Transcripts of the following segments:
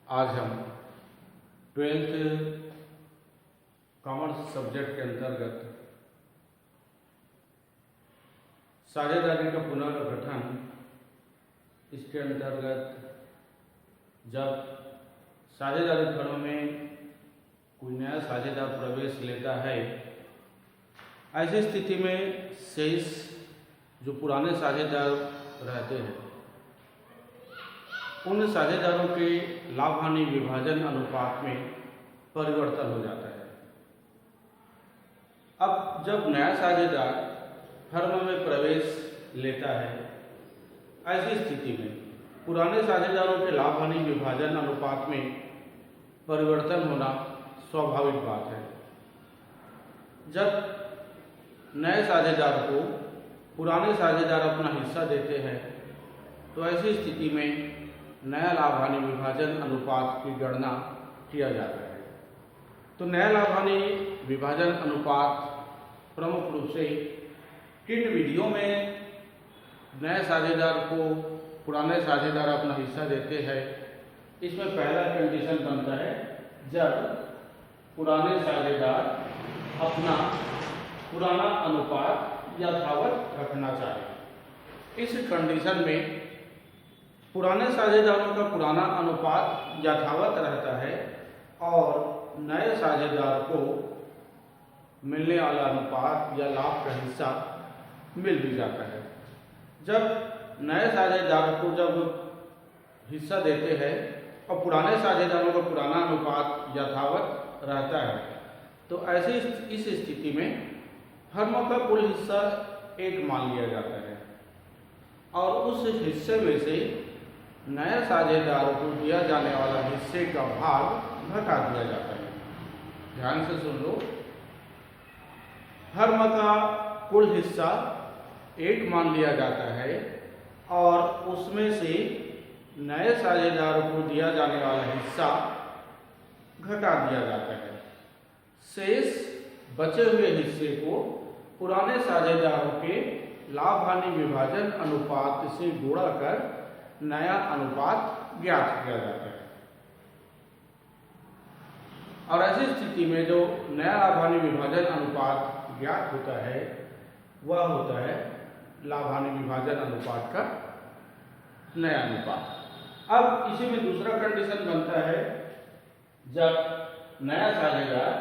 आज हम 12th commerce subject के अंतर्गत साझेदारी का पुनर्गठन, इसके अंतर्गत जब साझेदारी फर्म में कोई नया साझेदार प्रवेश लेता है, ऐसी स्थिति में शेष जो पुराने साझेदार रहते हैं उन साझेदारों के लाभ हानि विभाजन अनुपात में परिवर्तन हो जाता है। अब जब नया साझेदार फर्म में प्रवेश लेता है, ऐसी स्थिति में पुराने साझेदारों के लाभ हानि विभाजन अनुपात में परिवर्तन होना स्वाभाविक बात है। जब नए साझेदार को पुराने साझेदार अपना हिस्सा देते हैं तो ऐसी स्थिति में नया लाभ हानि विभाजन अनुपात की गणना किया जाता है। तो नया लाभ हानि विभाजन अनुपात प्रमुख रूप से किन विधियों में नए साझेदार को पुराने साझेदार अपना हिस्सा देते हैं, इसमें पहला कंडीशन बनता है जब पुराने साझेदार अपना पुराना अनुपात यथावत रखना चाहे। इस कंडीशन में पुराने साझेदारों का पुराना अनुपात यथावत रहता है और नए साझेदार को मिलने वाला अनुपात या लाभ का हिस्सा मिल भी जाता है। जब नए साझेदार को जब हिस्सा देते हैं और पुराने साझेदारों का पुराना अनुपात यथावत रहता है तो ऐसी इस स्थिति में फर्म का कुल हिस्सा एक मान लिया जाता है और उस हिस्से में से नए साझेदार को दिया जाने वाला हिस्से का भाग घटा दिया जाता है। ध्यान से सुन लो, फर्म का कुल हिस्सा एक मान लिया जाता है और उसमें से नए साझेदार को दिया जाने वाला हिस्सा घटा दिया जाता है। शेष बचे हुए हिस्से को पुराने साझेदारों के लाभ हानि विभाजन अनुपात से गुणा कर नया अनुपात ज्ञात किया जाता है। और ऐसी स्थिति में जो नया लाभ हानि विभाजन अनुपात ज्ञात होता है वह होता है लाभ हानि विभाजन अनुपात का नया अनुपात। अब इसी में दूसरा कंडीशन बनता है जब नया साझेदार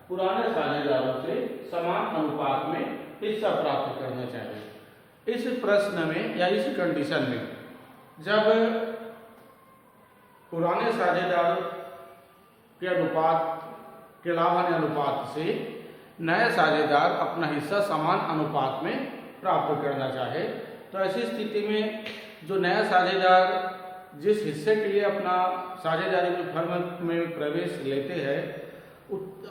पुराने साझेदारों से समान अनुपात में हिस्सा प्राप्त करना चाहिए। इस प्रश्न में या इस कंडीशन में जब पुराने साझेदार के अनुपात के लाभ हानि अनुपात से नया साझेदार अपना हिस्सा समान अनुपात में प्राप्त करना चाहे तो ऐसी स्थिति में जो नया साझेदार जिस हिस्से के लिए अपना साझेदारी में फर्म में प्रवेश लेते हैं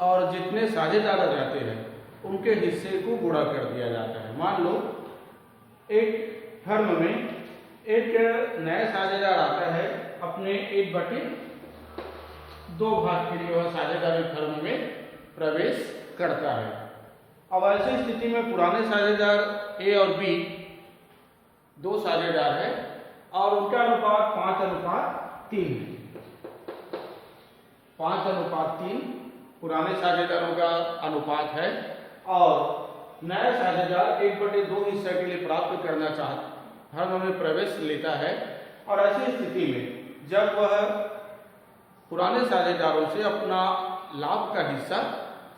और जितने साझेदार रहते हैं उनके हिस्से को गुणा कर दिया जाता है। मान लो एक फर्म में एक नया साझेदार आता है, अपने 1/2 भाग के लिए वह साझेदारी फर्म में प्रवेश करता है। अब ऐसी स्थिति में पुराने साझेदार ए और बी दो साझेदार है और उनका अनुपात 5:3 है। 5:3 पुराने साझेदारों का अनुपात है और नया साझेदार 1/2 हिस्सा के लिए प्राप्त करना चाहता फर्म में प्रवेश लेता है और ऐसी स्थिति में जब वह पुराने साझेदारों से अपना लाभ का हिस्सा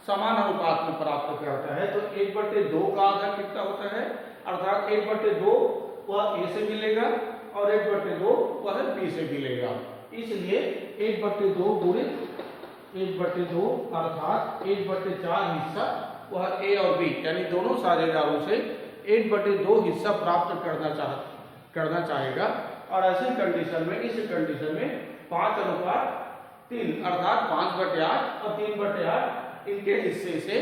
समान अनुपात में प्राप्त करता है तो 1/2 का आधा कितना होता है, अर्थात 1/2 वह ए से मिलेगा और 1/2 वह बी से मिलेगा। इसलिए 1/2 गुणित 1/2 अर्थात 1/4 हिस्सा वह ए और बी यानी दोनों साझेदारों से 1/2 हिस्सा प्राप्त करना चाहेगा। और ऐसी कंडीशन में इस कंडीशन में 5:3 अर्थात 5/8 और 3/8 इनके हिस्से से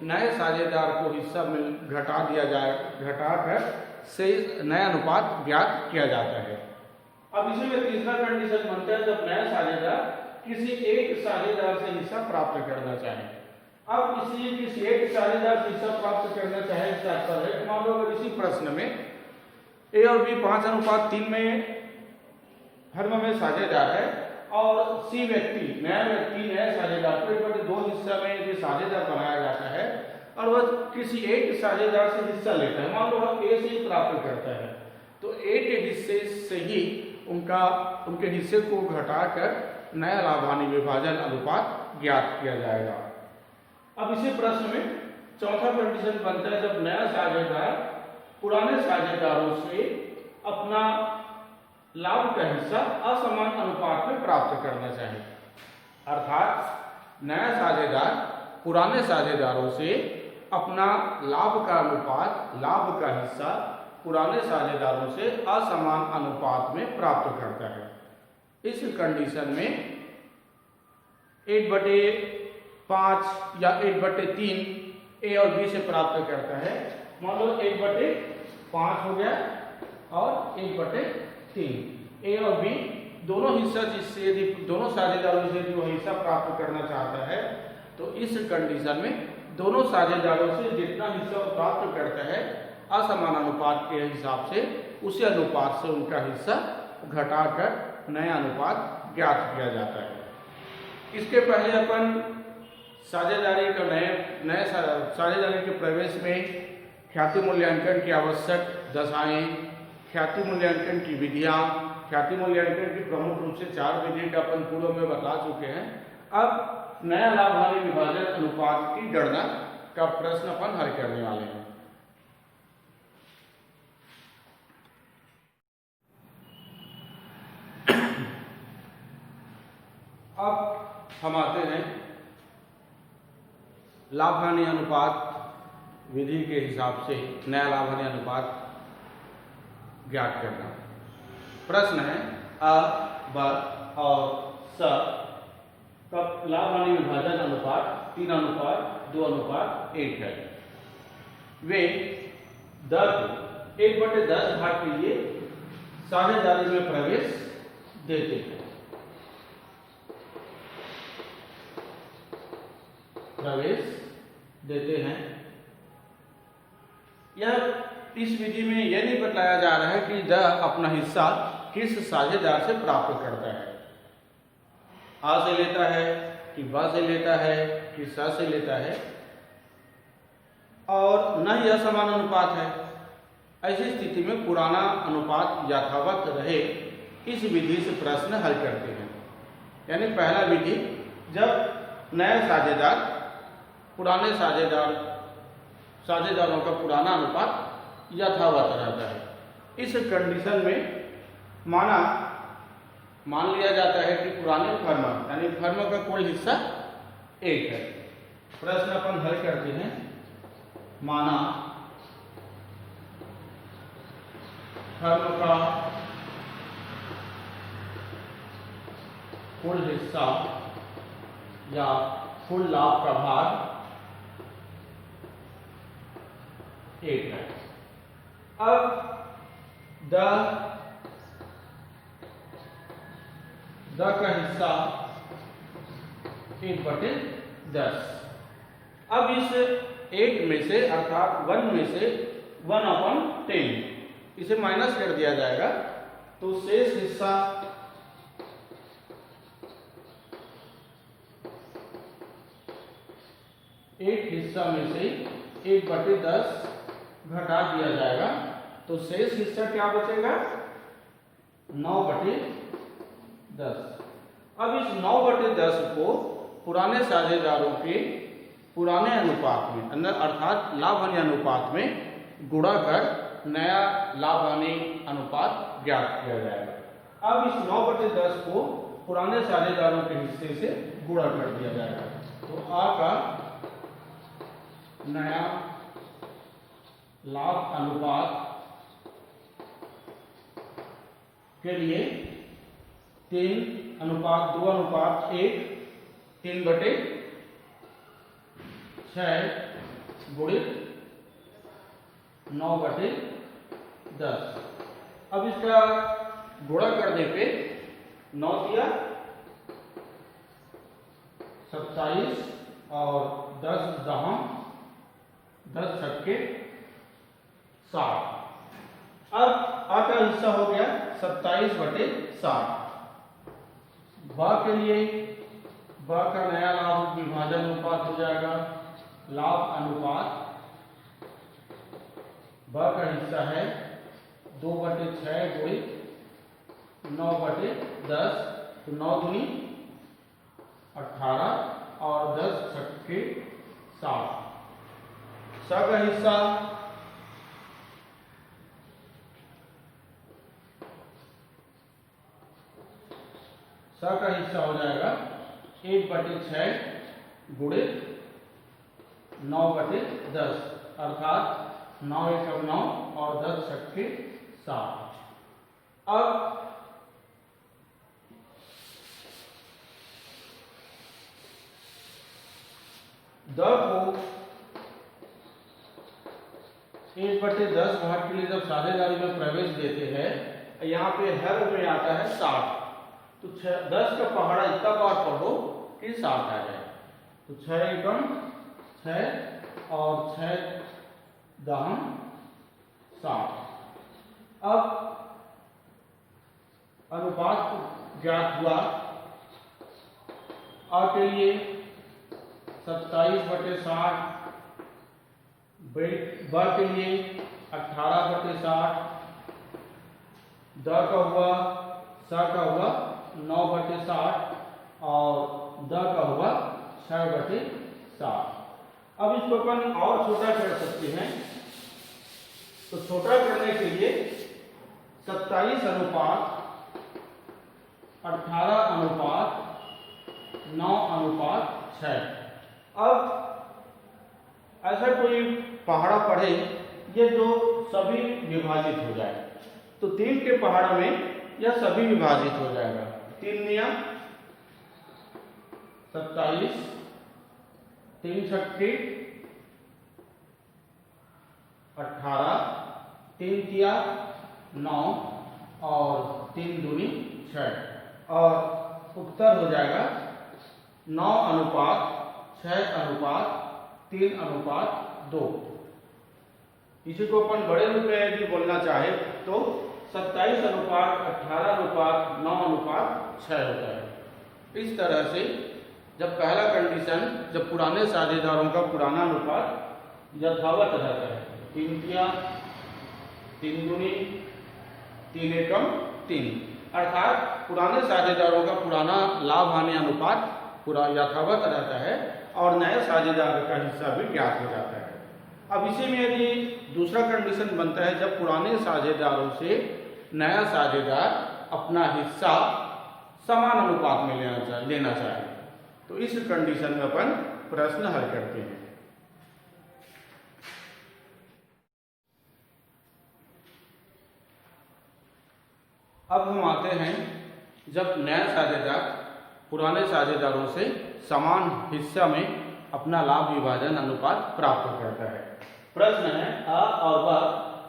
नए साझेदार को हिस्सा घटा दिया जाए, घटाकर से नया अनुपात ज्ञात किया जाता है। अब इसी में तीसरा कंडीशन बनता है जब नया साझेदार किसी एक साझेदार से हिस्सा प्राप्त करना चाहे। अब इसलिए किसी एक साझेदार से हिस्सा प्राप्त करना चाहे तात्पर्य, मान लो अगर इसी प्रश्न में ए और बी 5:3 में फर्म में साझेदार है और सी व्यक्ति नए साझेदार को 1/2 हिस्सा में यदि साझेदार बनाया जाता है और वह किसी एक साझेदार से हिस्सा लेता है, मान लो वह ए से ही प्राप्त करता है, तो ए के हिस्से से ही उनके हिस्से को घटाकर नया लाभ हानि विभाजन अनुपात ज्ञात किया जाएगा। अब इसी प्रश्न में चौथा कंडीशन बनता है, जब नया साझेदार पुराने साझेदारों से अपना लाभ का हिस्सा असमान अनुपात में प्राप्त करना चाहिए। अर्थात नया साझेदार पुराने साझेदारों से अपना लाभ का हिस्सा पुराने साझेदारों से असमान अनुपात में प्राप्त करता है। इस कंडीशन में 1/5 या 1/3 ए और बी से प्राप्त करता है। मान लो 1/5 हो गया और 1/3 ए और बी दोनों हिस्सा, जिससे यदि दोनों साझेदारों से जो हिस्सा प्राप्त करना चाहता है, तो इस कंडीशन में दोनों साझेदारों से जितना हिस्सा प्राप्त करता है असमान अनुपात के हिसाब से, उसी अनुपात से उनका हिस्सा घटाकर नया अनुपात ज्ञात किया जाता है। इसके पहले अपन साझेदारी का नए साझेदारी के प्रवेश में ख्याति मूल्यांकन की आवश्यक दशाएं, ख्याति मूल्यांकन की विधियां, ख्याति मूल्यांकन की प्रमुख रूप से 4 विधि का अपन पूर्व में बता चुके हैं। अब नया लाभ हानि विभाजन अनुपात की गणना का प्रश्न अपन हल करने वाले हैं। अब हम आते हैं लाभ हानि अनुपात विधि के हिसाब से नया लाभ हानि अनुपात ज्ञात करना। प्रश्न है अ, ब और स का लाभ हानि विभाजन अनुपात 3:2:1 है। वे 1/10 भाग के लिए साझेदारी में प्रवेश देते हैं। यह इस विधि में यह नहीं बताया जा रहा है कि द अपना हिस्सा किस साझेदार से प्राप्त करता है, आ से लेता है कि ब से लेता है कि स से लेता है, और न ही असमान अनुपात है। ऐसी स्थिति में पुराना अनुपात यथावत रहे, इस विधि से प्रश्न हल करते हैं। यानी पहला विधि, जब नया साझेदार पुराने साझेदारों का पुराना अनुपात यथावत रहता है। इस कंडीशन में मान लिया जाता है कि पुराने फर्म यानी फर्म का कुल हिस्सा 1 है। प्रश्न अपन हल करते हैं। माना फर्म का कुल हिस्सा या कुल लाभ का भाग 1 है। अब द का हिस्सा 1/10। अब इस 1 में से अर्थात 1 में से 1/10 इसे माइनस कर दिया जाएगा, तो शेष हिस्सा एक हिस्सा में से 1/10 घटा दिया जाएगा, तो शेष हिस्सा क्या बचेगा 9/10। अब इस 9/10 को पुराने साझेदारों के पुराने अनुपात में अर्थात लाभ हानि अनुपात में गुणा कर नया लाभ हानि अनुपात ज्ञात किया जाएगा। अब इस 9/10 को पुराने साझेदारों के हिस्से से गुणा कर दिया जाएगा, तो आ का नया लाभ अनुपात के लिए 3:2:1 3/6 गुणित 9/10। अब इसका गुणा करने पे 9 दिया 27 और 10 दहम 10 छक्के 60। अब आ का हिस्सा हो गया 27/60 ब के लिए ब का नया लाभ विभाजन अनुपात हो जाएगा, लाभ अनुपात। ब का हिस्सा है 2/6 गुणित 9/10, तो 9 दूनी 18 और 10 छक्के 60। स का हिस्सा हो जाएगा 1/6 गुणित 9/10, अर्थात 9 × 9 और 10 छक्के 60। अब द को 1/10 भाग के लिए जब साझेदारी में प्रवेश देते हैं, यहाँ पे हर में आता है 60, तो 10 का पहाड़ा इतना बार पढ़ो कि 60 आ जाए। तो 6 एकम 6 और 6 दहम 60। अब अनुपात ज्ञात हुआ। अ के लिए 27/60, ब के लिए 18/60, द का हुआ, स का हुआ 9/60 और द का हुआ 6/60। अब इसको अपन और छोटा कर सकते हैं। तो छोटा करने के लिए 27 अनुपात 18 अनुपात 9 अनुपात 6। अब ऐसा कोई पहाड़ा पढ़े ये जो सभी विभाजित हो जाए, तो 3 के पहाड़ा में यह सभी विभाजित हो जाएगा। 3 नियम 27, 3 छक्के 18, 3 तिया 9 और 3 दूनी 6, और उत्तर हो जाएगा 9 अनुपात 6 अनुपात 3 अनुपात 2। इसी को अपन बड़े रूप में यदि बोलना चाहे तो 27 अनुपात 18 अनुपात 9 अनुपात 6 होता है। इस तरह से जब पहला कंडीशन, जब पुराने साझेदारों का पुराना अनुपात यथावत रहता है, 3 तिया 3 दूनी 3 एकम 3, अर्थात पुराने साझेदारों का पुराना लाभ हानि अनुपात पूरा यथावत रहता है और नए साझेदार का हिस्सा भी ज्ञात हो जाता है। अब इसी में यदि दूसरा कंडीशन बनता है, जब पुराने साझेदारों से नया साझेदार अपना हिस्सा समान अनुपात में लेना चाहे, तो इस कंडीशन में अपन प्रश्न हल करते हैं। अब हम आते हैं जब नया साझेदार पुराने साझेदारों से समान हिस्सा में अपना लाभ विभाजन अनुपात प्राप्त करता है। प्रश्न है अ और ब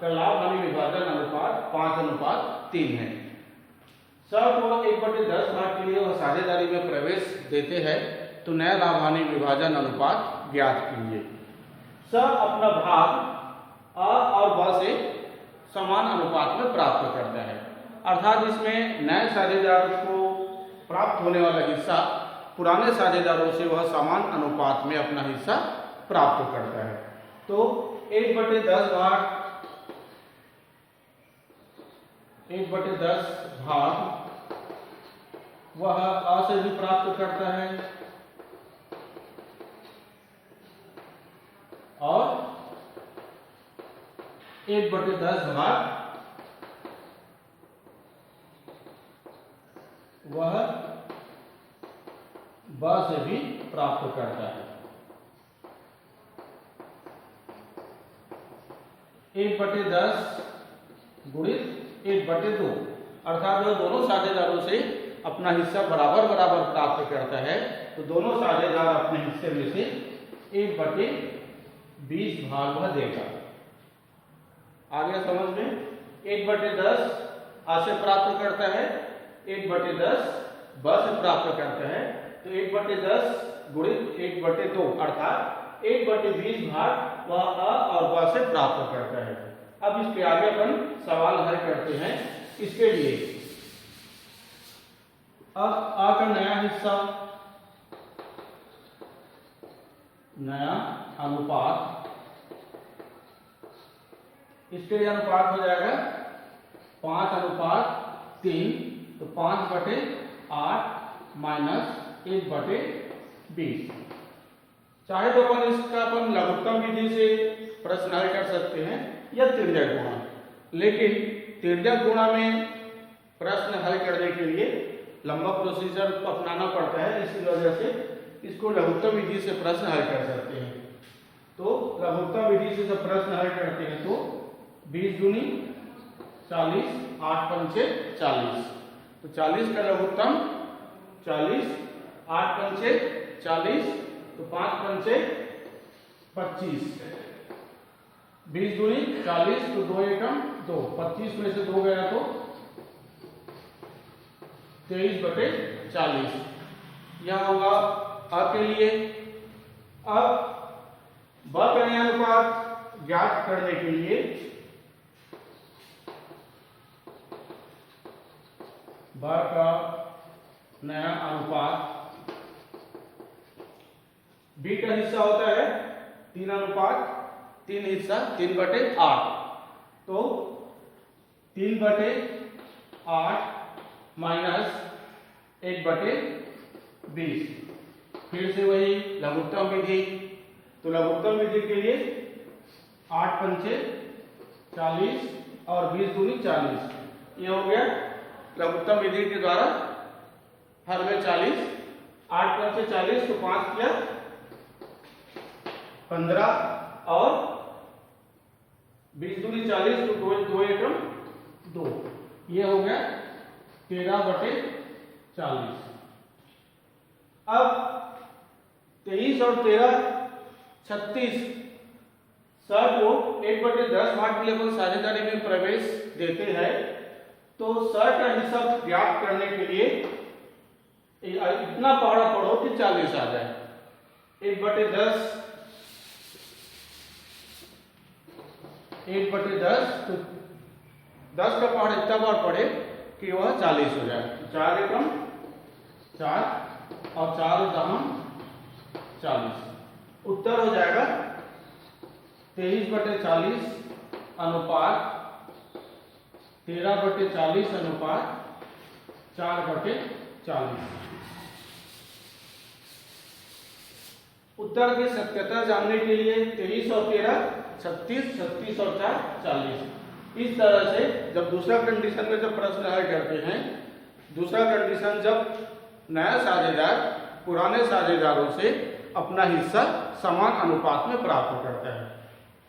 का लाभ हानि विभाजन अनुपात 5:3 है। स को 1/10 भाग के लिए वह साझेदारी में प्रवेश देते हैं, तो नया लाभ हानि विभाजन अनुपात ज्ञात कीजिए। स अपना भाग अ और ब से समान अनुपात में प्राप्त करता है, अर्थात इसमें नए साझेदार को प्राप्त होने वाला हिस्सा पुराने साझेदारों से वह समान अनुपात में अपना हिस्सा प्राप्त करता है। तो 1/10 भाग वह अ से भी प्राप्त करता है और 1/10 भाग वह ब से भी प्राप्त करता है। 1/10 गुणित 1/2, अर्थात वह दोनों साझेदारों से अपना हिस्सा बराबर प्राप्त करता है, तो दोनों साझेदार अपने हिस्से में से 1/20 भाग वह देगा। आगे समझ में 1/10 आ से प्राप्त करता है, 1/10 ब से प्राप्त करता है, तो 1/10 गुणित 1/2, अर्थात 1/20 भाग वह अ और ब से प्राप्त करता है। अब इसके आगे अपन सवाल हल करते हैं। इसके लिए अब आ का नया हिस्सा, नया अनुपात, इसके लिए अनुपात हो जाएगा 5:3, तो 5/8 माइनस 1/20। चाहे तो अपन इसका लघुत्तम विधि से प्रश्न हल कर सकते हैं या तिर्यक गुणा, लेकिन तिर्यक गुणा में प्रश्न हल करने के लिए लंबा प्रोसीजर अपनाना पड़ता है, इसी वजह से इसको लघुत्तम विधि से प्रश्न हल कर सकते हैं। तो लघुत्तम विधि से जब प्रश्न हल करते हैं तो 20 दूनी 40, 8 पंचे 40, तो 40 का लघुत्तम 40, 8 पंचे 40, तो 5 पंचे 25, 20 दूनी 40, तो 2 एकम 2, 25 में से 2 गया तो 23/40। यह होगा अ के लिए। अब ब का नया अनुपात ज्ञात करने के लिए ब का नया अनुपात, बी का हिस्सा होता है 3:3 हिस्सा 3/8, तो 3/8 माइनस 1/20। फिर से वही लघुत्तम विधि, तो लघुत्तम विधि के लिए 8 पंचे 40 और 20 दूनी 40, ये हो गया लघुत्तम विधि के द्वारा हर में 40, 8 पंचे 40, तो 5 किया 15 और 20 दूनी 40, तो 2 एकम 2, ये हो गया 13/40। अब 23 और 13 36 सर को 1/10 भाग के लिए अपन साझेदारी में प्रवेश देते हैं, तो सर का हिस्सा ज्ञात करने के लिए इतना पहाड़ा पढ़ो कि 40 आ जाए। 1/10 तो 10 का पहाड़ इतना बार पढ़े कि वह 40 हो जाए। 4 एकम 4 और 4 दहम 40, उत्तर हो जाएगा 23/40 अनुपात 13/40 अनुपात 4/40। उत्तर की सत्यता जानने के लिए 23 और 13 36, 36 और 4 40। इस तरह से जब दूसरा कंडीशन में जब प्रश्न हल करते हैं, दूसरा कंडीशन जब नया साझेदार पुराने साझेदारों से अपना हिस्सा समान अनुपात में प्राप्त करता है।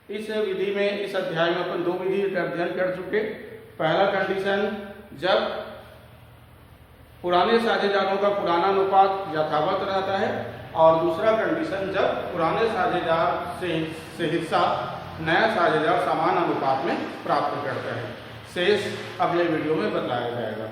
इस विधि में, इस अध्याय में अपन 2 विधि का अध्ययन कर चुके। पहला कंडीशन जब पुराने साझेदारों का पुराना अनुपात यथावत रहता है, और दूसरा कंडीशन जब पुराने साझेदार से हिस्सा नया साझेदार समान अनुपात में प्राप्त करता है। शेष अगले वीडियो में बताया जाएगा।